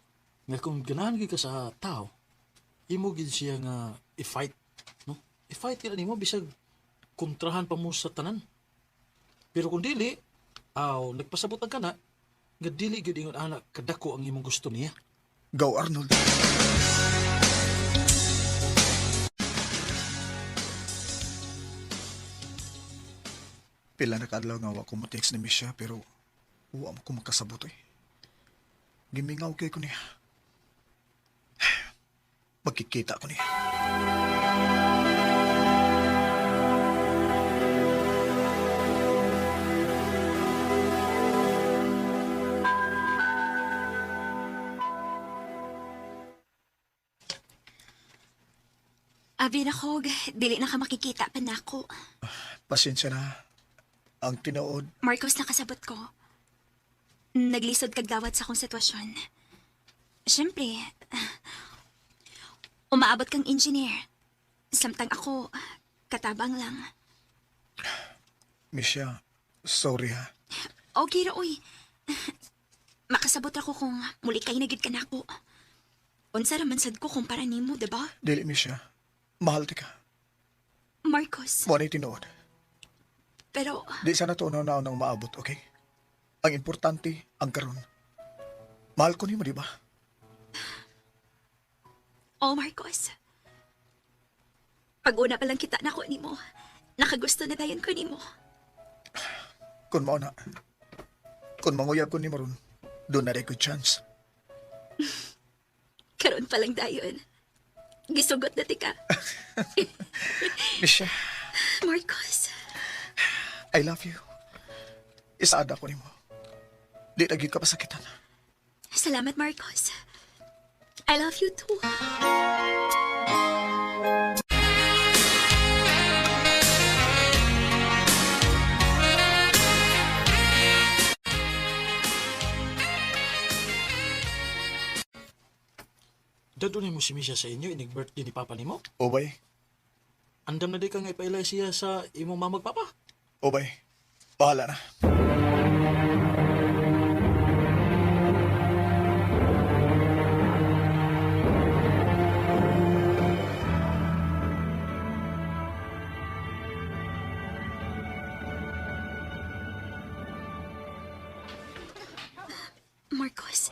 Nga kung ganahan ka sa tao, imo gid siya nga i-fight. No? I-fight ka nimo bisag kontrahan pa mo sa tanan. Pero kung dili, nagpasabot ka na, nga dili gid ingon anak kadako ang imong gusto niya. Go Arnold. Pila na kadlaw nga wa ko mo-text ni Misha pero wa mo ko makasabot eh. Gimingaw kay ko niya. Magkikita ko niya. Abi na ko, dili na ka makikita pa na ako. Pasensya na. Ang tinuod. Marcos, nakasabot ko. Naglisod kag dawat sa akong sitwasyon. Siyempre, umaabot kang engineer. Samtang ako, katabang lang. Misha, sorry ha. Okay ra, uy. Makasabot ako kung muli kay nagid ka na ako. Unsa raman sad ko kumpara nimo, diba? Dili, Misha. Mahal ti ka. Marcos. Mo na tinuod. Pero, Di sana to na nang maabot, okay? Ang importante, ang karon. Mahal ko nimo, di ba? oh Marcos. Pag-una pa lang kita na ko nimo, Nakagusto na dayon ko nimo. Kung mo na. Kung manguyab ko ni Maron, doon na rin ko chance. Karon pa lang dayon. Gisugot na tika. Misha, Marcos, I love you. Isaad ako ni mo. Di na gyud ka pasakitan. salamat Marcos. I love you too. Dadunay mo si Misha sa inyo, inig-birthday ni Papa nimo. Obay, Andam na di ka nga ipailay siya sa imong mamag papa. obay. Bahala na. Marcos,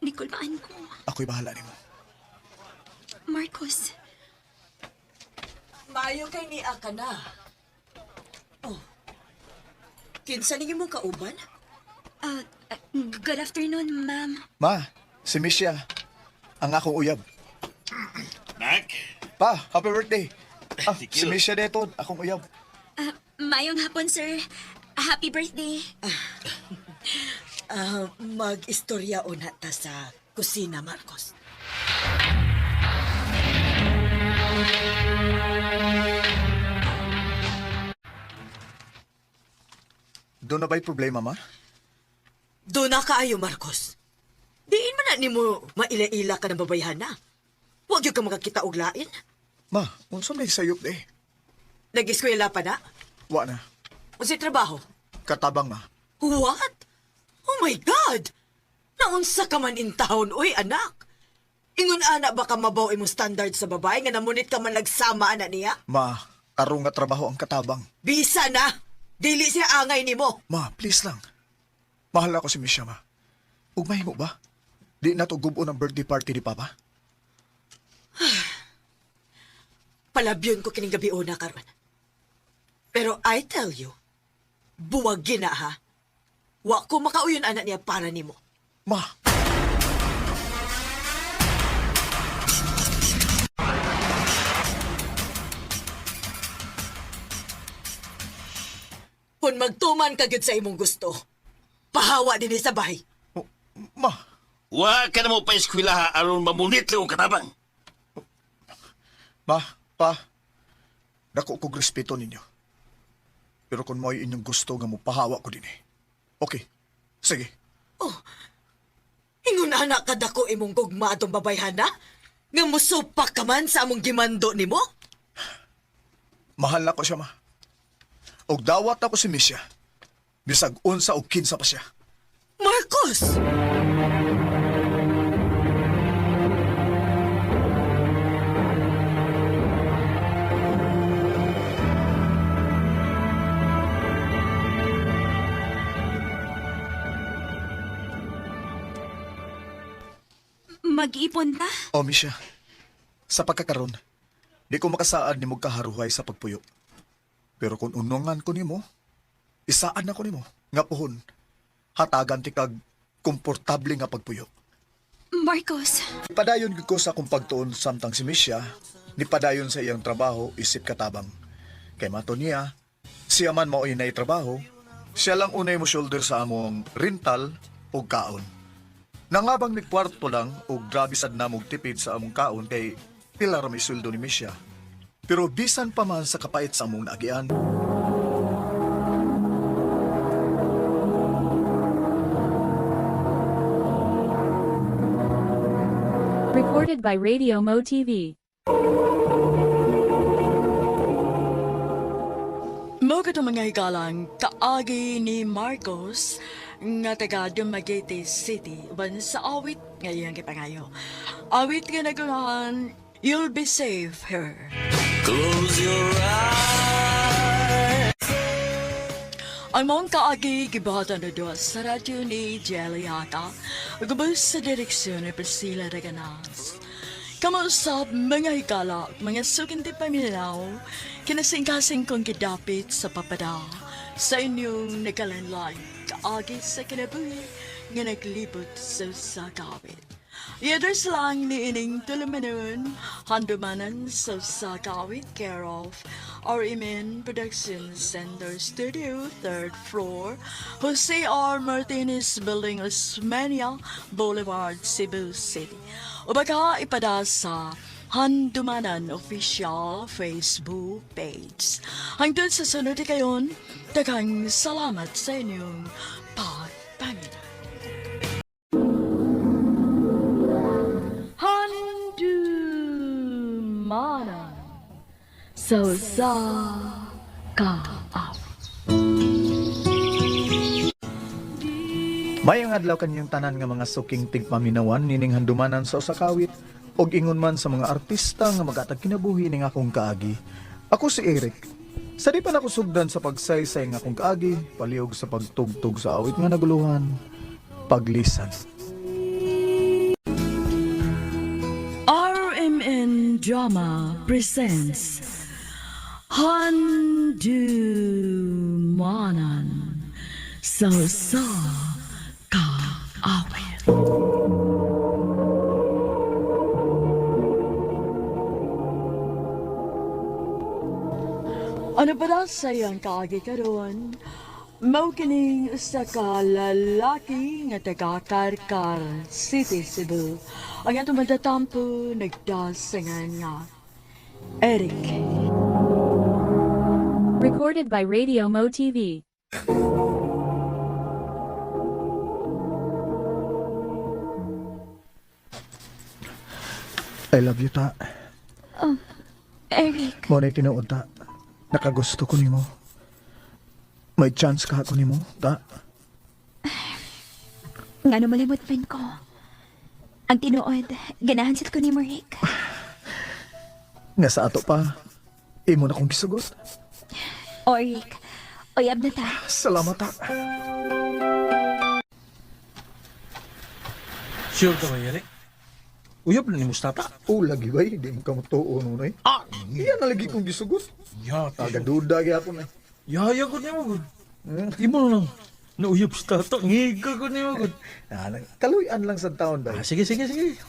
Nicolmaan ko. Ako'y bahala ni mo. Marcos, Maayo kay ni ka na. Oh. Kinsa ninyo mong kauban? good afternoon, ma'am. Ma, si Misha. Ang akong uyab. Nak, Pa, happy birthday. Thank Si you. Misha deton, akong uyab. Mayong hapon, sir. Happy birthday. Mag-istorya una ta sa kusina, Marcos. Doon na ba'y problema, ma? Doon na kaayo, Marcos. Diin man na ni mo maila-ila ka ng babayhan na. Huwag yung ka makakita og lain. Ma, unsa may sayop de? Nag-eskwela pa na? Wa na. O si trabaho? Katabang, ma. What? Oh my God! Naunsa ka man in town, oy anak. Ingon ana ba ka mabaw imong standard sa babae nga namunit ka man nagsama ana niya? Ma, aron nga trabaho ang katabang. Bisa na! Dili siya angay nimo. Ma, please lang. Mahal ako si Misha, ma. Ugmay mo ba? Di na to gubo ng birthday party ni Papa? Palabyon ko kining gabi una karon. Pero I tell you, buwag gina ha. Wa ko makauyon anak niya para nimo. Ma, Kung magtuman ka gyud sa imong gusto, pahawa din sa bahay. ma, wa ka na mo pa eskwelaha aron mamunit lang ang katabang. ma, pa. Dako kog respeto ninyo. Pero kung mo'y inyong gusto nga mo pahawa ko din eh. Okay, sige. Ingon anak kadako imong gugma atong babayhan na? Nga musupak ka man sa among gimando nimo? Mahal na ko siya, ma. Og dawat ako si Misha. Bisag unsa og kinsa pa siya. Marcos! Mag-ipon ta? O, Misha. Sa pagkakaroon, di ko makasaad ni mong kaharuhay sa pagpuyo. Pero kung unungan ko nimo, isaan na ko nimo. Nga pohon, hatagan ti kag komportable nga pagpuyo. Marcos, Padayon gid ko sa akong pagtuon samtang si Misha, ni padayon sa iyang trabaho isip katabang. Kay mato niya, siya man mao inay trabaho, siya lang unay mo shoulder sa among rental o kaon. Nangabang ni kwarto lang o grabe sad na mong tipid sa among kaon kay pila ra may sweldo ni Misha. Pero bisan pa man sa kapait sa among naagian, Recorded by Radio Mo TV. Mo ka mga hikalang kaagi ni Marcos nga taga Dumaguete City ban sa awit ngayon kipangayo. Awit nga nagunahan, you'll be safe here. Close your eyes. Ang mong kaagi gibata na doon sa radyo ni Jelly Ata, gabos sa direksyon ni Priscilla Reganas. Kamusta mga higala, mga sukinti paminaw, kinasing-kasing kong kidapit sa papada sa inyong nakalanlay, kaagi sa kinabuhi nga naglibot sa sagawit. Yaders lang ni ining tulumanon, handumanan sa sagawit care of RMN Production Center Studio, 3rd floor, Jose R. Martinez Building, Osmeña Boulevard, Cebu City. O baka ipada sa Handumanan Official Facebook page. Hangtod sa sunod kayon, daghang salamat sa inyong pagpangina. Handumanan sa kaawit. Mayang adlaw kanyang tanan nga mga suking tigpaminawan nining handumanan sa usakawit og ingon man sa mga artista nga magatag kinabuhi ning akong kaagi. Ako si Eric. Sa di pa nako sugdan sa pagsaysay nga akong kaagi, palihog sa pagtugtog sa awit nga naguluhan, paglisan. RMN Drama presents Handumanan sa kaawit. Ano ba na sayang kaagi karon? Mao kining usa ka lalaki nga taga Karkar City, Cebu. Ang atong madatampo nagdasangan nga Eric. Recorded by Radio Mo TV. I love you, ta. Oh, Eric. Mo na tinuod, ta. Nakagusto ko nimo. May chance ka ako nimo, ta. Nga no malimot pin ko. Ang tinuod, ganahan sit ko ni Rick. Nga sa ato pa, imo na kong gisugot. O Rick, oyab na ta. Salamat, ta. Sure ka ba, Eric? Uyab na ni Mustata. O, lagi ba? Hindi mo ka matuo nunay. Iyan na lagi kong gisugot. Ya, Tagaduda kaya ako na. ya ko niya mo, gud. Imo lang. Nauyab sa tata. Ngiga ko niya mo, gud. Kaluyan lang sa taon ba? Sige.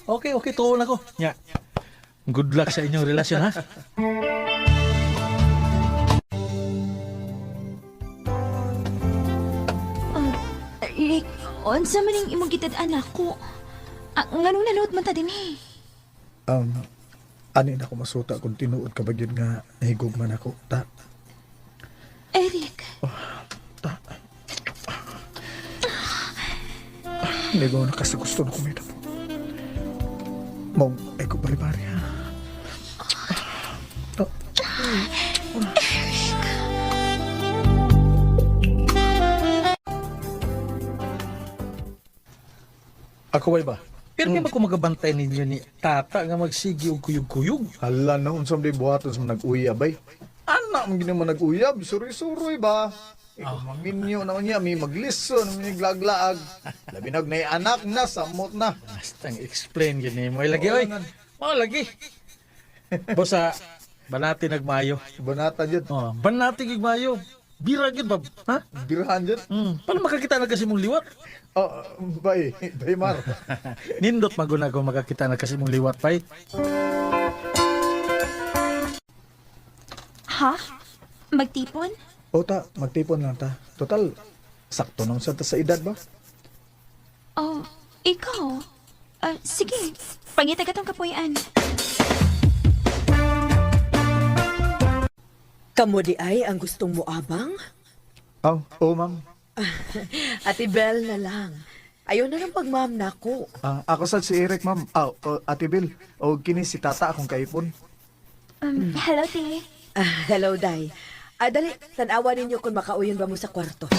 Okay, tuon ako. Ya. Good luck sa inyong relasyon, ha? Rick, unsa man ning imong gitad-an ako? Nganong nanood man ta din eh? Ani na ako masuta kung tinuod ka ba yun nga nahigog man ako, ta. Eric. Ta. Hindi ko nakasagusto na kumita po. Mong, ay ko bari-bari, ha? Ako ba? Pero kaya ba kung magabantay ninyo ni tata nga magsigi og kuyog-kuyog? Hala na, unsam di buhaton sa nag-uyab, ay. Anak, mo ginaman nag-uyab, suroy-suroy ba? Maminyo naman niya, may maglison, may glaglaag. Labi anak na, samot na. Basta explain yun eh. May lagi, oy. Mga lagi. Bosa, banati nagmayo. Banata dyan. Oh, banati nagmayo. Bira yun, Bob. Ha? Birahan dyan. Paano makakita na kasi mong liwat? Bay Mar. Nindot maguna kung makakita na kasi mong liwat, pay. Ha? Magtipon? O ta, magtipon lang ta. Total, sakto nang sa edad ba? Oh, ikaw? Sige, pangita ka tong kapuyan. Kamo di ay ang gustong mo abang? Oo, ma'am. Ate Bel na lang. Ayaw na ng pag-ma'am na ako. Ako sad si Eric, ma'am. Ate Bill. O kini si tata akong kaipon. Hello, Te. Hello, Day. Dali, tanawa ninyo kung makauyon ba mo sa kwarto.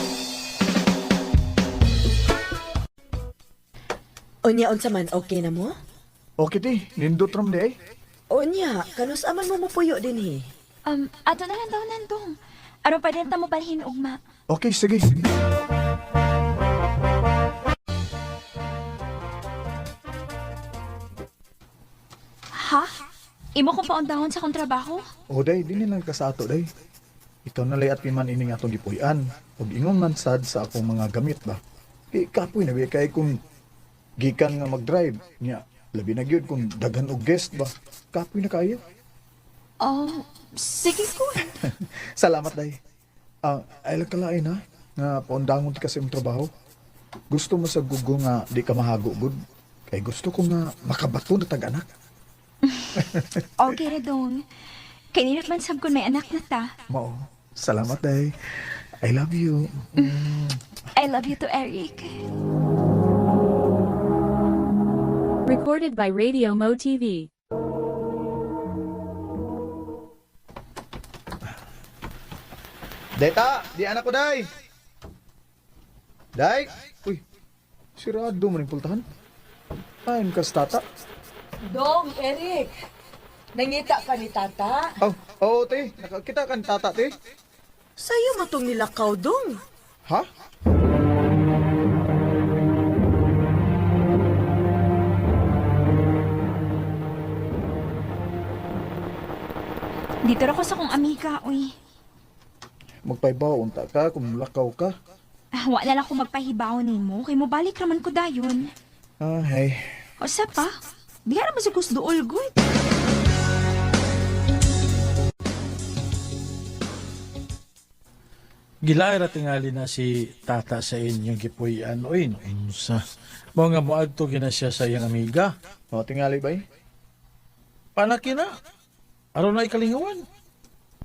Unya, unsa man, okay na mo? Okay, ti. Nindot ram di ay. Unya, kanus aman mo mapuyo din eh. Ato na lang daw nandong. Aron pa din ta mo balhin ugma. Okay, sige. Ha? Imo kong paundahon sa akong trabaho? O day, di nilang ka sa ato day. Ikaw na layat man ining atong gipuy-an. O ingon man sad sa akong mga gamit ba. Kapoy na kay kung gikan nga mag-drive niya. Labi na gyud kung daghan og guest ba. Kapoy na kayo. Oh, sige ko. Salamat day. Ay lang kalain ha. Nga paundangon ti kasi yung trabaho. Gusto mo sa gugo nga di ka mahago gud. Kay gusto ko nga makabato na tag-anak. Okay ra dong. Kaninot man sab kun may anak na ta. Mao. Salamat day. I love you. I love you to Eric. Recorded by Radio Mo TV. Deta, di anak ko day. Day. Uy. Sirado man yung pultahan. Ayun kas tata. Dong, Eric. Nangita ka ni tata. Oh, te. Nakakita ka ni tata, te. Sa'yo matong nilakaw, Dong. Ha? Dito ra ko sa kong amiga, uy. Magpaibaw, unta ka, kung lakaw ka. Wa na lang ko magpahibaw nimo kay mo balik raman ko dayon. Hey. O sa pa? Diha ra masigos duol good. Gilaay ra tingali na si tata sa inyong gipuy-an. Uy, unsa. Mo nga moadto gina siya sa iyang amiga. O, tingali ba eh? Panaki na. Aron na ikalingawan.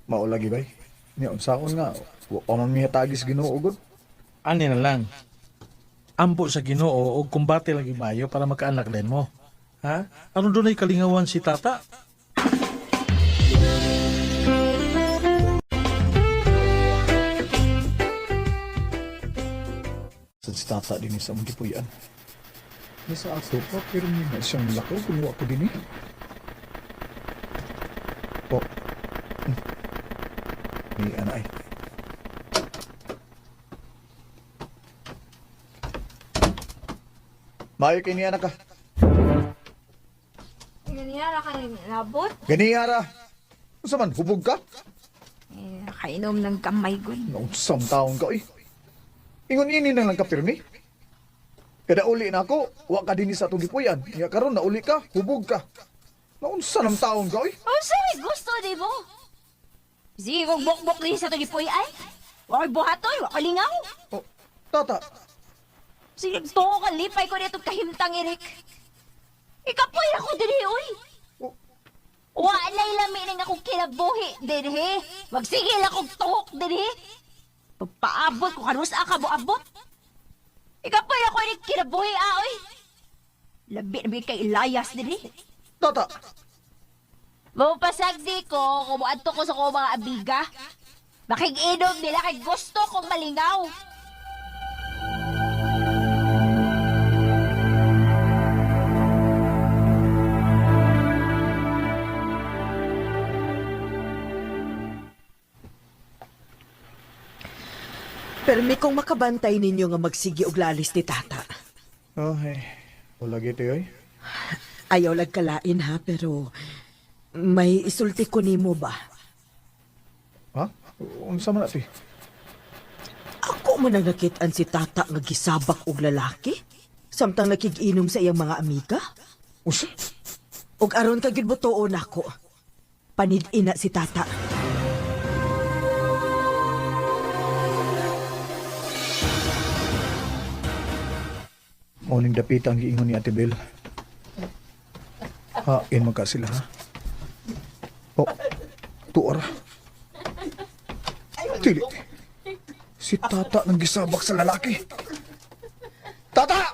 Maulagi ba eh? Niya, unsaon nga. Wa pa man miya tagis ginuugod. Ani na lang. Ampo sa Ginoo o kumbate lagi mayo para magkaanak din mo. Ha? Aron doon ay kalingawan si tata? Si tata din sa mga gipuyan. Ni sa ato pa, pero may na siyang lakaw kung wa ko din eh. Po. Ni anay. Mayo kay ni anak ka. Ganiyara ka rin labot. Ganiyara. Unsa man, hubog ka? Nakainom ng kamay good. Naunsam taon ka eh. Ingon ini na lang ka pirmi. Kada uli na ako, wa ka din sa atong gipuyan. Ya karon na uli ka, hubog ka. Naunsa nam taon ka eh. Oh, sige, gusto di mo. Sige, kung bok-bok din sa tugipoy ay. Wakay buhatoy, wakay lingaw. Oh, tata, Sige, tuko ka lipay ko dito kahimtang, Eric. Ikapoy ako diri, uy. Walay lami nang akong kinabuhi, diri. Magsigil akong tuhok, diri. Papaabot ko kanus ka mo abot. Ikapoy ako ni kinabuhi, oy. Labi kay Elias, diri. tata. Mapasagdi ko, kumuadto ko sa ko mga abiga. Makig-inom nila kay gusto kong malingaw. Permi kong makabantay ninyo nga magsigi og lalis ni tata. Oh, hey. Wala gito eh. Ayaw lang kalain ha, pero may isulti ko nimo ba? Ha? Unsa man ati? Ako man ang nakitaan si tata nga gisabak og lalaki? Samtang nakig-inom sa iyang mga amiga? Usa? Og aron ka gid butuon ako. Panid-ina si tata. Muning dapit ang giingon ni Ate Bel. Hain magka sila ha. Oh, tuara. Tili. Si tata nang gisabak sa lalaki. Tata!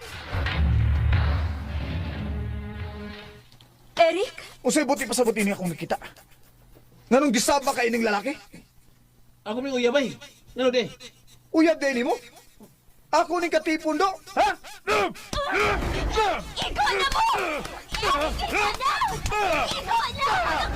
Eric? Usay buti pa sa buti niya akong nakita. Nanong gisabak ka ining lalaki? Ako may uyabay. Ano de? Uyab din mo? Ako ning katipon do, ha? Ikaw na mo! Ikaw na! Ikaw na! Ano ka kayo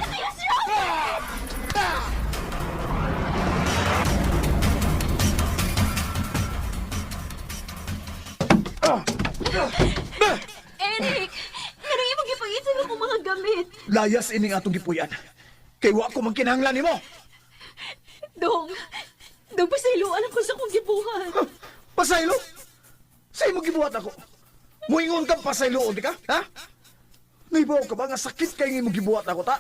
Eric! Ganang imong ipag-isip ako mga gamit. Layas ining atong gipuyan. Kay wa ko magkinahanglan nimo. Dong, pasailuan ako sa kong gibuhat. Pasaylo? Sa imo gibuhat ako. Muingon ka pasaylo di ka? Ha? Naibaw ka ba nga sakit kay imo gibuhat ako ta?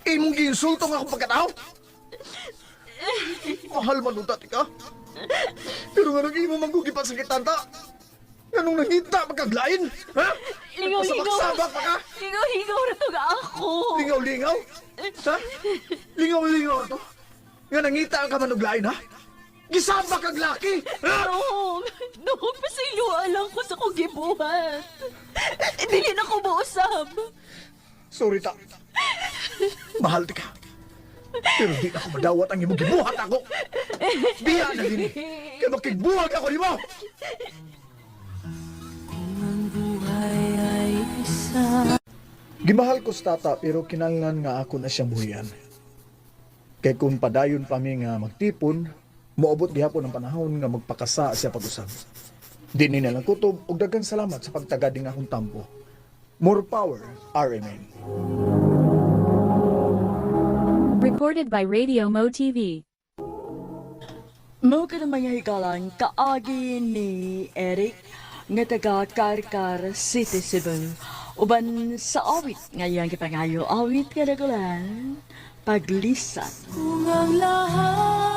Imong giinsulto nga akong pagkatao? Mahal man utat ka. Pero nga nang imo manggugipat sakitan ta. Ganong nangita magkaglain? Ha? Sabak-sabak pa ka? Lingaw-lingaw na to ga ako. Lingaw-lingaw? Ha? Lingaw-lingaw to? Nga nangita ka manuglain ha? Gisabak kag laki! Ha? Dong, pasailuan lang ko sa kong gibuhat. Dili na ko mausap. Sorry ta. Mahal ti ka. Pero di ako madawat ang imong gibuhat ako. Biya na din. Kaya makigbuhat ako di mo. Ang buhay ay isa. Gimahal ko sa tata pero kinahanglan nga ako na siyang buhian. Kay kung padayon pa mi nga magtipon, moabot gihapon ang panahon nga magpakasa siya pag-usab. Di ni nalang kutob ug daghang salamat sa pagtagad ning akong tampo. More power, RMN. Recorded by Radio Mo TV. Mo ka na mga hikalan, kaagi ni Eric nga taga Karkar City, Cebu. Uban sa awit ngayon kipangayo awit ka nagulan, paglisan. Kung ang lahat